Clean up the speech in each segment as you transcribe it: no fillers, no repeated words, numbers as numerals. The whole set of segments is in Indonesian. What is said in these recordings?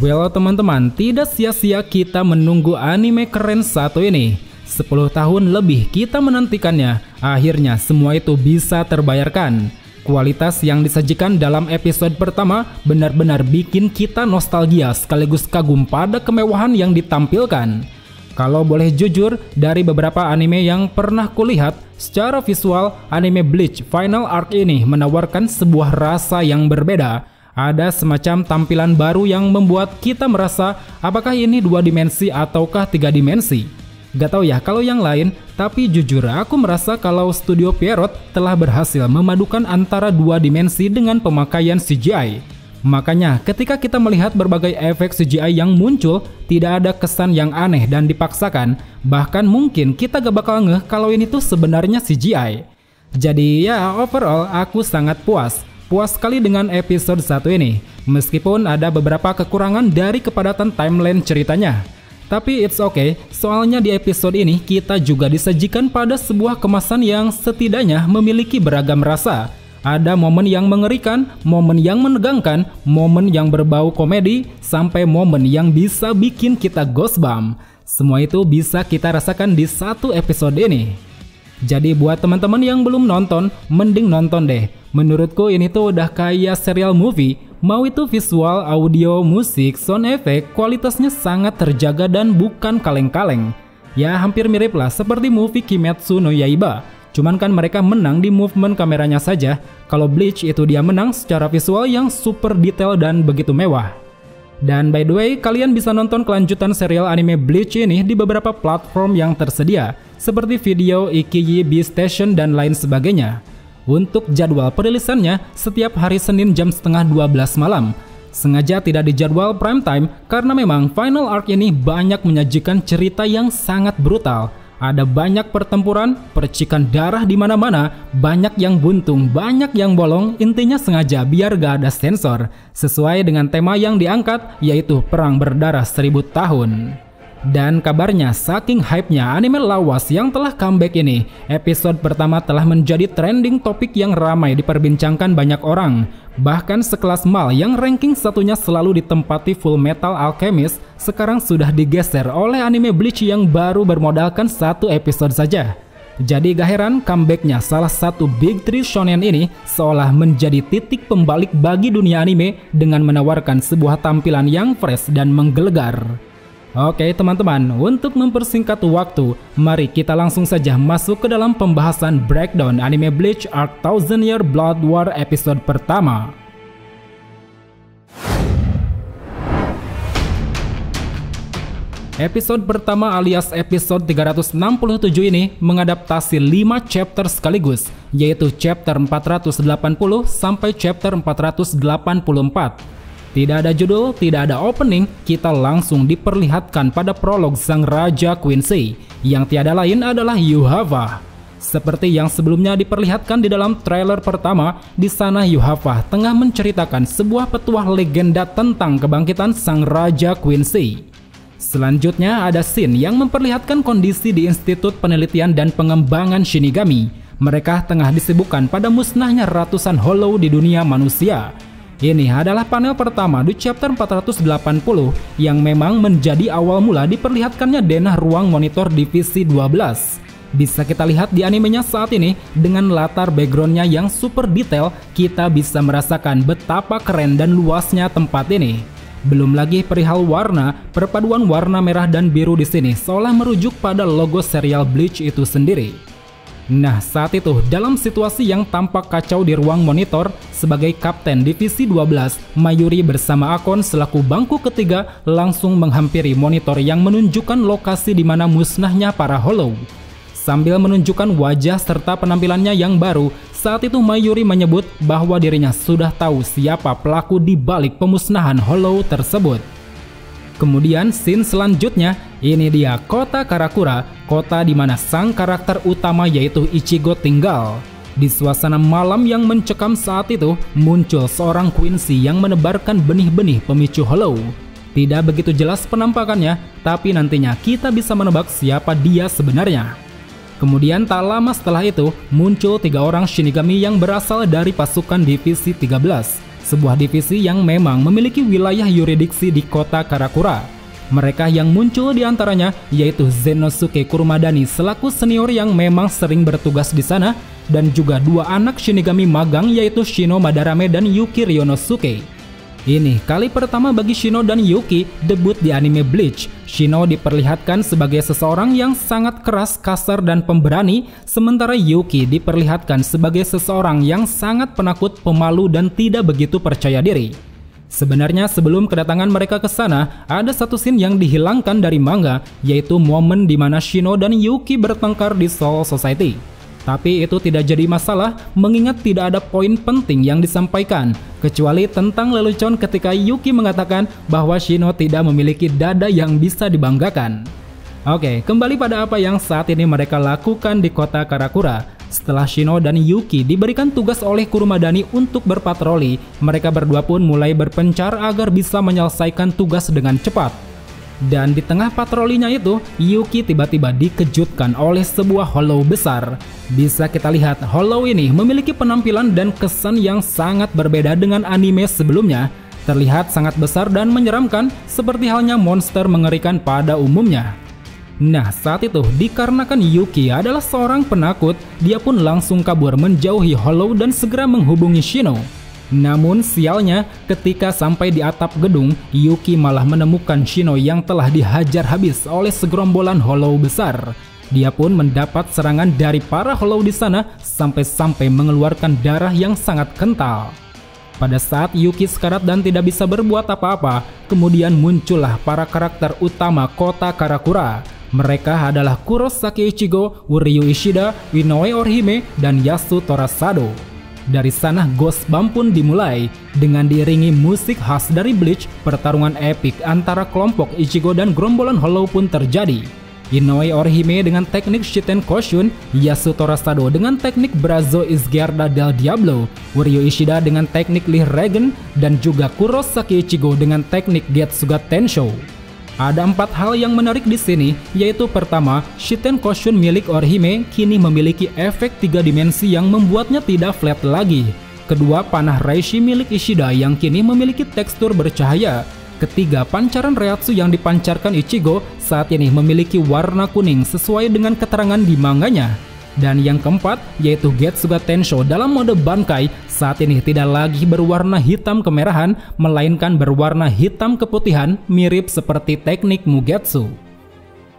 Well teman-teman, tidak sia-sia kita menunggu anime keren satu ini. 10 tahun lebih kita menantikannya, akhirnya semua itu bisa terbayarkan. Kualitas yang disajikan dalam episode pertama benar-benar bikin kita nostalgia sekaligus kagum pada kemewahan yang ditampilkan. Kalau boleh jujur, dari beberapa anime yang pernah kulihat, secara visual, anime Bleach Final Arc ini menawarkan sebuah rasa yang berbeda. Ada semacam tampilan baru yang membuat kita merasa apakah ini 2 dimensi ataukah 3 dimensi. Gak tau ya kalau yang lain, tapi jujur aku merasa kalau Studio Pierrot telah berhasil memadukan antara 2 dimensi dengan pemakaian CGI. Makanya ketika kita melihat berbagai efek CGI yang muncul, tidak ada kesan yang aneh dan dipaksakan. Bahkan mungkin kita gak bakal ngeh kalau ini tuh sebenarnya CGI. Jadi ya overall aku sangat puas sekali dengan episode 1 ini. Meskipun ada beberapa kekurangan dari kepadatan timeline ceritanya. Tapi it's okay, soalnya di episode ini kita juga disajikan pada sebuah kemasan yang setidaknya memiliki beragam rasa. Ada momen yang mengerikan, momen yang menegangkan, momen yang berbau komedi, sampai momen yang bisa bikin kita goosebump. Semua itu bisa kita rasakan di satu episode ini. Jadi buat teman-teman yang belum nonton, mending nonton deh. Menurutku ini tuh udah kayak serial movie. Mau itu visual, audio, musik, sound effect, kualitasnya sangat terjaga dan bukan kaleng-kaleng. Ya hampir mirip lah seperti movie Kimetsu no Yaiba. Cuman kan mereka menang di movement kameranya saja. Kalau Bleach itu dia menang secara visual yang super detail dan begitu mewah. Dan by the way, kalian bisa nonton kelanjutan serial anime Bleach ini di beberapa platform yang tersedia, seperti Video, Ikiyi, B-Station, dan lain sebagainya. Untuk jadwal perilisannya, setiap hari Senin jam setengah 12 malam. Sengaja tidak di jadwal prime time karena memang Final Arc ini banyak menyajikan cerita yang sangat brutal. Ada banyak pertempuran, percikan darah di mana-mana, banyak yang buntung, banyak yang bolong, intinya sengaja biar gak ada sensor. Sesuai dengan tema yang diangkat, yaitu Perang Berdarah 1000 tahun. Dan kabarnya saking hype-nya anime lawas yang telah comeback ini, episode pertama telah menjadi trending topik yang ramai diperbincangkan banyak orang. Bahkan sekelas Mal yang ranking satunya selalu ditempati Full Metal Alchemist, sekarang sudah digeser oleh anime Bleach yang baru bermodalkan 1 episode saja. Jadi gak heran comebacknya salah satu Big 3 shonen ini seolah menjadi titik pembalik bagi dunia anime dengan menawarkan sebuah tampilan yang fresh dan menggelegar. Oke teman-teman, untuk mempersingkat waktu, mari kita langsung saja masuk ke dalam pembahasan breakdown anime Bleach Arc Thousand Year Blood War episode pertama. Episode pertama alias episode 367 ini mengadaptasi 5 chapter sekaligus, yaitu chapter 480 sampai chapter 484. Tidak ada judul, tidak ada opening, kita langsung diperlihatkan pada prolog sang Raja Quincy, yang tiada lain adalah Yuhava. Seperti yang sebelumnya diperlihatkan di dalam trailer pertama, di sana Yuhava tengah menceritakan sebuah petuah legenda tentang kebangkitan sang Raja Quincy. Selanjutnya ada scene yang memperlihatkan kondisi di Institut Penelitian dan Pengembangan Shinigami. Mereka tengah disibukkan pada musnahnya ratusan hollow di dunia manusia. Ini adalah panel pertama di chapter 480 yang memang menjadi awal mula diperlihatkannya denah ruang monitor divisi 12. Bisa kita lihat di animenya saat ini dengan latar backgroundnya yang super detail, kita bisa merasakan betapa keren dan luasnya tempat ini. Belum lagi perihal warna, perpaduan warna merah dan biru di sini seolah merujuk pada logo serial Bleach itu sendiri. Nah saat itu dalam situasi yang tampak kacau di ruang monitor, sebagai kapten divisi 12, Mayuri bersama Akon selaku bangku ketiga langsung menghampiri monitor yang menunjukkan lokasi di mana musnahnya para hollow. Sambil menunjukkan wajah serta penampilannya yang baru, saat itu Mayuri menyebut bahwa dirinya sudah tahu siapa pelaku di balik pemusnahan hollow tersebut. Kemudian scene selanjutnya, ini dia kota Karakura, kota di mana sang karakter utama yaitu Ichigo tinggal. Di suasana malam yang mencekam saat itu, muncul seorang Quincy yang menebarkan benih-benih pemicu hollow. Tidak begitu jelas penampakannya, tapi nantinya kita bisa menebak siapa dia sebenarnya. Kemudian tak lama setelah itu, muncul 3 orang Shinigami yang berasal dari pasukan divisi 13. sebuah divisi yang memang memiliki wilayah yurisdiksi di kota Karakura. Mereka yang muncul di antaranya yaitu Zenosuke Kurumadani selaku senior yang memang sering bertugas di sana, dan juga dua anak Shinigami magang yaitu Shino Madarame dan Yuki Ryonosuke. Ini kali pertama bagi Shino dan Yuki debut di anime Bleach. Shino diperlihatkan sebagai seseorang yang sangat keras, kasar, dan pemberani, sementara Yuki diperlihatkan sebagai seseorang yang sangat penakut, pemalu, dan tidak begitu percaya diri. Sebenarnya sebelum kedatangan mereka ke sana, ada satu scene yang dihilangkan dari manga, yaitu momen di mana Shino dan Yuki bertengkar di Soul Society. Tapi itu tidak jadi masalah mengingat tidak ada poin penting yang disampaikan, kecuali tentang lelucon ketika Yuki mengatakan bahwa Shino tidak memiliki dada yang bisa dibanggakan. Oke, kembali pada apa yang saat ini mereka lakukan di kota Karakura. Setelah Shino dan Yuki diberikan tugas oleh Kurumadani untuk berpatroli, mereka berdua pun mulai berpencar agar bisa menyelesaikan tugas dengan cepat. Dan di tengah patrolinya itu, Yuki tiba-tiba dikejutkan oleh sebuah hollow besar. Bisa kita lihat, hollow ini memiliki penampilan dan kesan yang sangat berbeda dengan anime sebelumnya. Terlihat sangat besar dan menyeramkan, seperti halnya monster mengerikan pada umumnya. Nah, saat itu dikarenakan Yuki adalah seorang penakut, dia pun langsung kabur menjauhi hollow dan segera menghubungi Shino. Namun sialnya, ketika sampai di atap gedung, Yuki malah menemukan Shino yang telah dihajar habis oleh segerombolan hollow besar. Dia pun mendapat serangan dari para hollow di sana sampai-sampai mengeluarkan darah yang sangat kental. Pada saat Yuki sekarat dan tidak bisa berbuat apa-apa, kemudian muncullah para karakter utama kota Karakura. Mereka adalah Kurosaki Ichigo, Uryu Ishida, Inoue Orihime, dan Yasu Torasado. Dari sana Ghost Bump pun dimulai. Dengan diiringi musik khas dari Bleach, pertarungan epik antara kelompok Ichigo dan gerombolan hollow pun terjadi. Inoue Orihime dengan teknik Shiten Koshun, Yasu Torasado dengan teknik Brazo Izquierda del Diablo, Uryu Ishida dengan teknik Lee Regen, dan juga Kurosaki Ichigo dengan teknik Getsuga Tensho. Ada 4 hal yang menarik di sini, yaitu pertama, Shiten Koshun milik Orihime kini memiliki efek 3 dimensi yang membuatnya tidak flat lagi. Kedua, panah Reishi milik Ishida yang kini memiliki tekstur bercahaya. Ketiga, pancaran Reiatsu yang dipancarkan Ichigo saat ini memiliki warna kuning sesuai dengan keterangan di manganya. Dan yang keempat, yaitu Getsuga Tensho dalam mode Bankai saat ini tidak lagi berwarna hitam kemerahan, melainkan berwarna hitam keputihan mirip seperti teknik Mugetsu.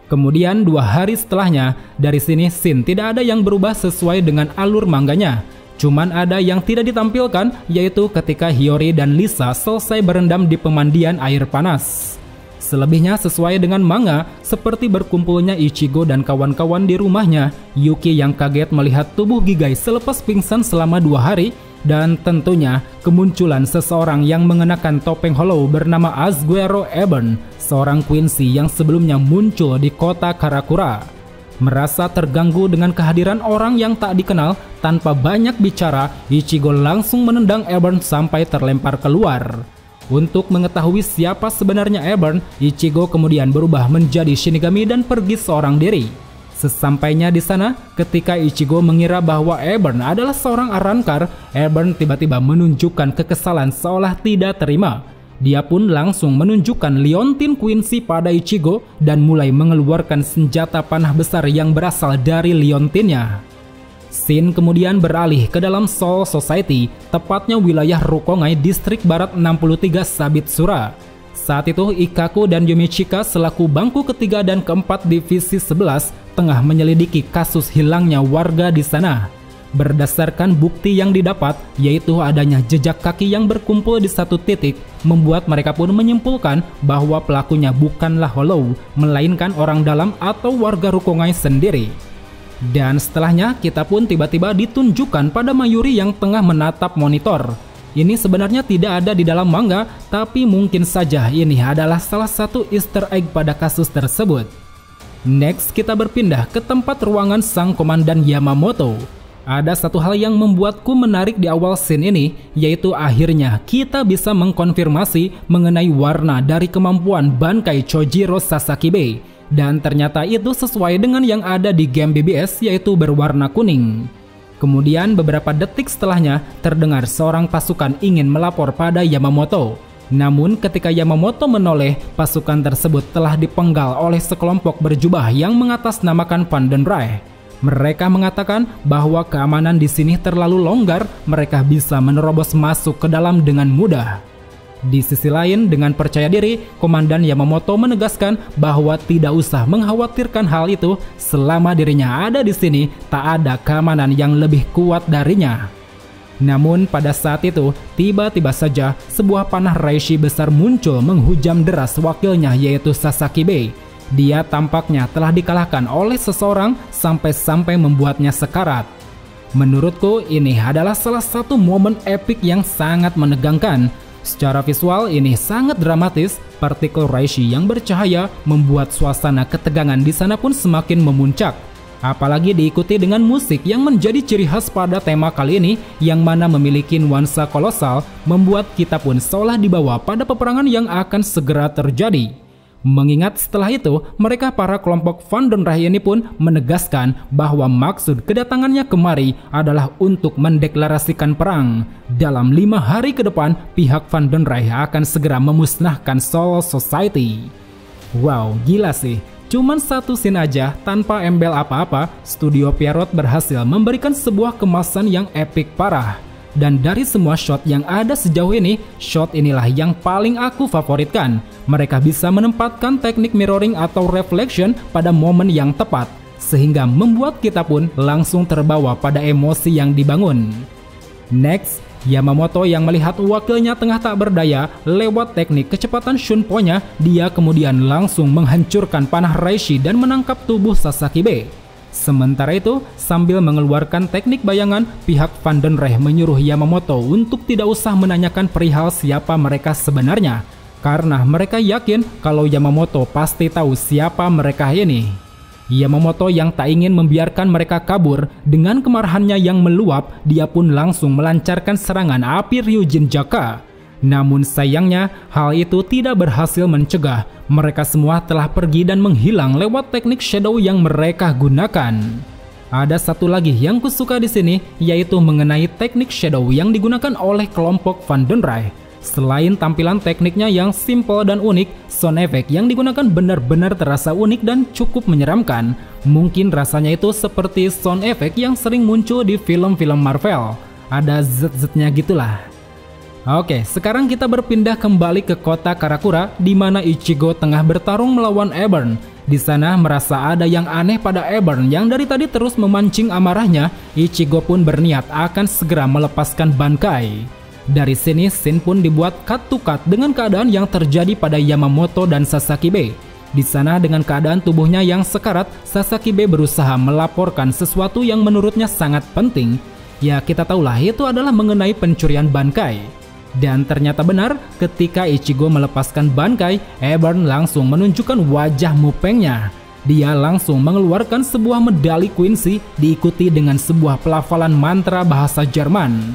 Kemudian 2 hari setelahnya, dari sini scene tidak ada yang berubah sesuai dengan alur manganya. Cuman ada yang tidak ditampilkan, yaitu ketika Hiyori dan Lisa selesai berendam di pemandian air panas. Selebihnya sesuai dengan manga, seperti berkumpulnya Ichigo dan kawan-kawan di rumahnya, Yuki yang kaget melihat tubuh Gigai selepas pingsan selama 2 hari, dan tentunya kemunculan seseorang yang mengenakan topeng hollow bernama Azuero Ebon, seorang Quincy yang sebelumnya muncul di kota Karakura. Merasa terganggu dengan kehadiran orang yang tak dikenal, tanpa banyak bicara, Ichigo langsung menendang Ebon sampai terlempar keluar. Untuk mengetahui siapa sebenarnya Ebon, Ichigo kemudian berubah menjadi Shinigami dan pergi seorang diri. Sesampainya di sana, ketika Ichigo mengira bahwa Ebon adalah seorang Arrancar, Ebon tiba-tiba menunjukkan kekesalan seolah tidak terima. Dia pun langsung menunjukkan Liontin Quincy pada Ichigo dan mulai mengeluarkan senjata panah besar yang berasal dari Liontinnya. Scene kemudian beralih ke dalam Soul Society, tepatnya wilayah Rukongai distrik barat 63 Sabitsura. Saat itu Ikkaku dan Yumichika selaku bangku ketiga dan keempat divisi 11 tengah menyelidiki kasus hilangnya warga di sana. Berdasarkan bukti yang didapat, yaitu adanya jejak kaki yang berkumpul di satu titik, membuat mereka pun menyimpulkan bahwa pelakunya bukanlah hollow, melainkan orang dalam atau warga Rukongai sendiri. Dan setelahnya kita pun tiba-tiba ditunjukkan pada Mayuri yang tengah menatap monitor. Ini sebenarnya tidak ada di dalam manga, tapi mungkin saja ini adalah salah satu easter egg pada kasus tersebut. Next kita berpindah ke tempat ruangan sang komandan Yamamoto. Ada satu hal yang membuatku menarik di awal scene ini, yaitu akhirnya kita bisa mengkonfirmasi mengenai warna dari kemampuan Bankai Chojiro Sasakibe. Dan ternyata itu sesuai dengan yang ada di game BBS, yaitu berwarna kuning. Kemudian beberapa detik setelahnya terdengar seorang pasukan ingin melapor pada Yamamoto. Namun ketika Yamamoto menoleh, pasukan tersebut telah dipenggal oleh sekelompok berjubah yang mengatasnamakan Vandenreich. Mereka mengatakan bahwa keamanan di sini terlalu longgar, mereka bisa menerobos masuk ke dalam dengan mudah. Di sisi lain, dengan percaya diri, Komandan Yamamoto menegaskan bahwa tidak usah mengkhawatirkan hal itu selama dirinya ada di sini, tak ada keamanan yang lebih kuat darinya. Namun pada saat itu, tiba-tiba saja sebuah panah reishi besar muncul menghujam deras wakilnya yaitu Sasakibe. Dia tampaknya telah dikalahkan oleh seseorang sampai-sampai membuatnya sekarat. Menurutku ini adalah salah satu momen epik yang sangat menegangkan. Secara visual ini sangat dramatis, partikel reishi yang bercahaya membuat suasana ketegangan di sana pun semakin memuncak. Apalagi diikuti dengan musik yang menjadi ciri khas pada tema kali ini, yang mana memiliki nuansa kolosal, membuat kita pun seolah dibawa pada peperangan yang akan segera terjadi. Mengingat setelah itu, mereka para kelompok Vandenreich ini pun menegaskan bahwa maksud kedatangannya kemari adalah untuk mendeklarasikan perang. Dalam 5 hari ke depan, pihak Vandenreich akan segera memusnahkan Soul Society. Wow, gila sih. Cuman satu scene aja, tanpa embel apa-apa, Studio Pierrot berhasil memberikan sebuah kemasan yang epik parah. Dan dari semua shot yang ada sejauh ini, shot inilah yang paling aku favoritkan. Mereka bisa menempatkan teknik mirroring atau reflection pada momen yang tepat, sehingga membuat kita pun langsung terbawa pada emosi yang dibangun. Next, Yamamoto yang melihat wakilnya tengah tak berdaya, lewat teknik kecepatan Shunpo-nya, dia kemudian langsung menghancurkan panah reishi dan menangkap tubuh Sasakibe. Sementara itu, sambil mengeluarkan teknik bayangan, pihak Vandenreich menyuruh Yamamoto untuk tidak usah menanyakan perihal siapa mereka sebenarnya, karena mereka yakin kalau Yamamoto pasti tahu siapa mereka ini. Yamamoto yang tak ingin membiarkan mereka kabur, dengan kemarahannya yang meluap, dia pun langsung melancarkan serangan api Ryujin Jaka. Namun sayangnya, hal itu tidak berhasil mencegah. Mereka semua telah pergi dan menghilang lewat teknik shadow yang mereka gunakan. Ada satu lagi yang kusuka di sini, yaitu mengenai teknik shadow yang digunakan oleh kelompok Vandenreich. Selain tampilan tekniknya yang simple dan unik, sound effect yang digunakan benar-benar terasa unik dan cukup menyeramkan. Mungkin rasanya itu seperti sound effect yang sering muncul di film-film Marvel. Ada zet-zetnya gitulah. Oke, sekarang kita berpindah kembali ke kota Karakura, di mana Ichigo tengah bertarung melawan Ebern. Di sana merasa ada yang aneh pada Ebern yang dari tadi terus memancing amarahnya. Ichigo pun berniat akan segera melepaskan Bankai. Dari sini, scene pun dibuat cut to cut dengan keadaan yang terjadi pada Yamamoto dan Sasakibe. Di sana dengan keadaan tubuhnya yang sekarat, Sasakibe berusaha melaporkan sesuatu yang menurutnya sangat penting. Ya, kita tahulah itu adalah mengenai pencurian Bankai. Dan ternyata benar, ketika Ichigo melepaskan Bankai, Ebern langsung menunjukkan wajah mupengnya. Dia langsung mengeluarkan sebuah medali Quincy diikuti dengan sebuah pelafalan mantra bahasa Jerman.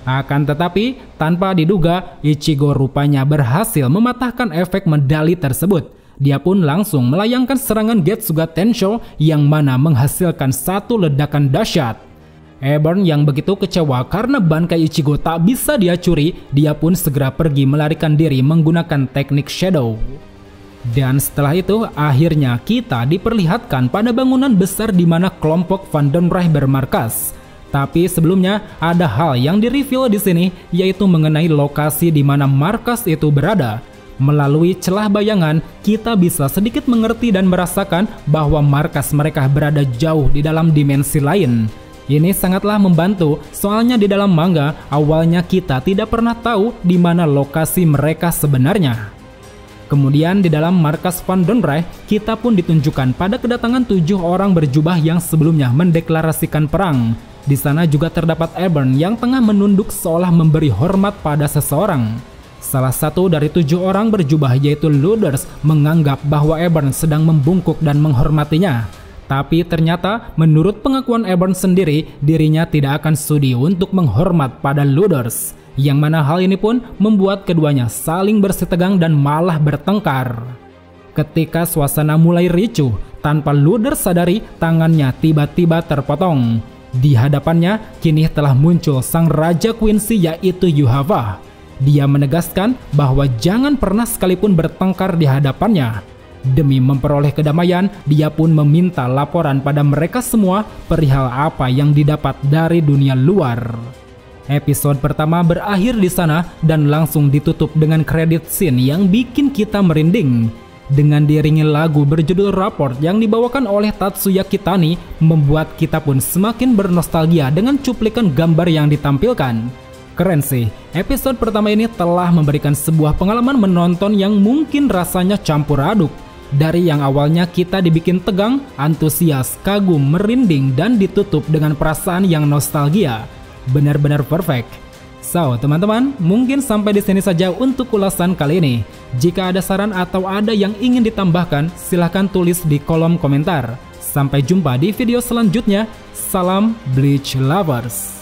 Akan tetapi, tanpa diduga, Ichigo rupanya berhasil mematahkan efek medali tersebut. Dia pun langsung melayangkan serangan Getsuga Tensho yang mana menghasilkan satu ledakan dahsyat. Ebern yang begitu kecewa karena Bankai Ichigo tak bisa dia curi, dia pun segera pergi melarikan diri menggunakan teknik shadow. Dan setelah itu, akhirnya kita diperlihatkan pada bangunan besar di mana kelompok Vandenreich bermarkas. Tapi sebelumnya ada hal yang di-reveal di sini, yaitu mengenai lokasi di mana markas itu berada. Melalui celah bayangan, kita bisa sedikit mengerti dan merasakan bahwa markas mereka berada jauh di dalam dimensi lain. Ini sangatlah membantu, soalnya di dalam manga awalnya kita tidak pernah tahu di mana lokasi mereka sebenarnya. Kemudian di dalam markas Vandenreich, kita pun ditunjukkan pada kedatangan 7 orang berjubah yang sebelumnya mendeklarasikan perang. Di sana juga terdapat Ebern yang tengah menunduk seolah memberi hormat pada seseorang. Salah satu dari 7 orang berjubah yaitu Luders menganggap bahwa Ebern sedang membungkuk dan menghormatinya. Tapi ternyata menurut pengakuan Ebern sendiri, dirinya tidak akan sudi untuk menghormat pada Luders. Yang mana hal ini pun membuat keduanya saling bersitegang dan malah bertengkar. Ketika suasana mulai ricuh, tanpa Luders sadari tangannya tiba-tiba terpotong. Di hadapannya kini telah muncul sang Raja Quincy yaitu Yuhava. Dia menegaskan bahwa jangan pernah sekalipun bertengkar di hadapannya. Demi memperoleh kedamaian, dia pun meminta laporan pada mereka semua perihal apa yang didapat dari dunia luar. Episode pertama berakhir di sana dan langsung ditutup dengan kredit scene yang bikin kita merinding. Dengan diiringi lagu berjudul Rapport yang dibawakan oleh Tatsuya Kitani, membuat kita pun semakin bernostalgia dengan cuplikan gambar yang ditampilkan. Keren sih, episode pertama ini telah memberikan sebuah pengalaman menonton yang mungkin rasanya campur aduk. Dari yang awalnya kita dibikin tegang, antusias, kagum, merinding, dan ditutup dengan perasaan yang nostalgia. Benar-benar perfect. So, teman-teman, mungkin sampai di sini saja untuk ulasan kali ini. Jika ada saran atau ada yang ingin ditambahkan, silahkan tulis di kolom komentar. Sampai jumpa di video selanjutnya. Salam Bleach Lovers.